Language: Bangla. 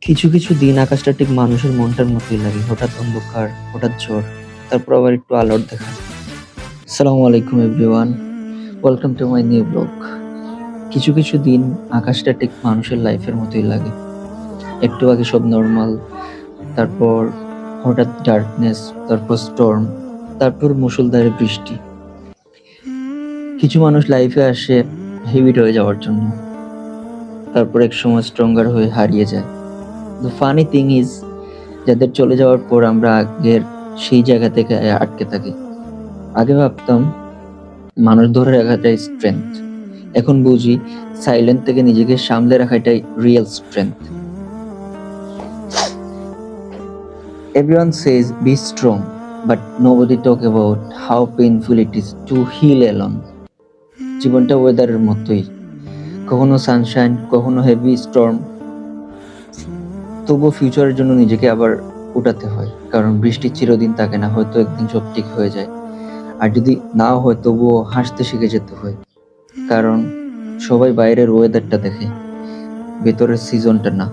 কিছু, কিছু দিন আকাশটা ঠিক মানুষের মনটার মতোই লাগে। হঠাৎ অন্ধকার, হঠাৎ ঝড়, তারপর আবার একটু আলোর দেখা। আসসালামু আলাইকুম everyone. Welcome to my new blog. কিছু, কিছু দিন আকাশটা ঠিক মানুষের লাইফের মতোই লাগে। একটু আগে সব নরমাল, তারপর হঠাৎ ডার্কনেস, তারপর স্টর্ম, তারপর মুষলধারে বৃষ্টি। কিছু মানুষ লাইফে আসে হেভিট হয়ে যাওয়ার জন্য, তারপর একসময় স্ট্রঙ্গার হয়ে হারিয়ে যায়। দ্য ফানি থিং ইজ, যাদের চলে যাওয়ার পর আমরা আগের সেই জায়গা থেকে আটকে থাকি। আগে ভাবতাম মানুষ ধরে রাখাটাই স্ট্রেংথ, এখন বুঝি সাইলেন্ট থেকে নিজেকে সামলে রাখাটাই real strength. Everyone says be strong, but nobody talk about how painful it is to heal alone. জীবনটা ওয়েদারের মতোই, কখনো সানশাইন, কখনো হেভি স্টর্ম, তবুও ফিউচারের জন্য নিজেকে আবার উঠাতে হয়, কারণ বৃষ্টি চিরদিন থাকে না, হয়তো একদিন সব ঠিক হয়ে যায়। আর যদি নাও হয় তবুও হাসতে শিখে যেতে হয়, কারণ সবাই বাইরের ওয়েদারটা দেখে, ভেতরের সিজনটা না।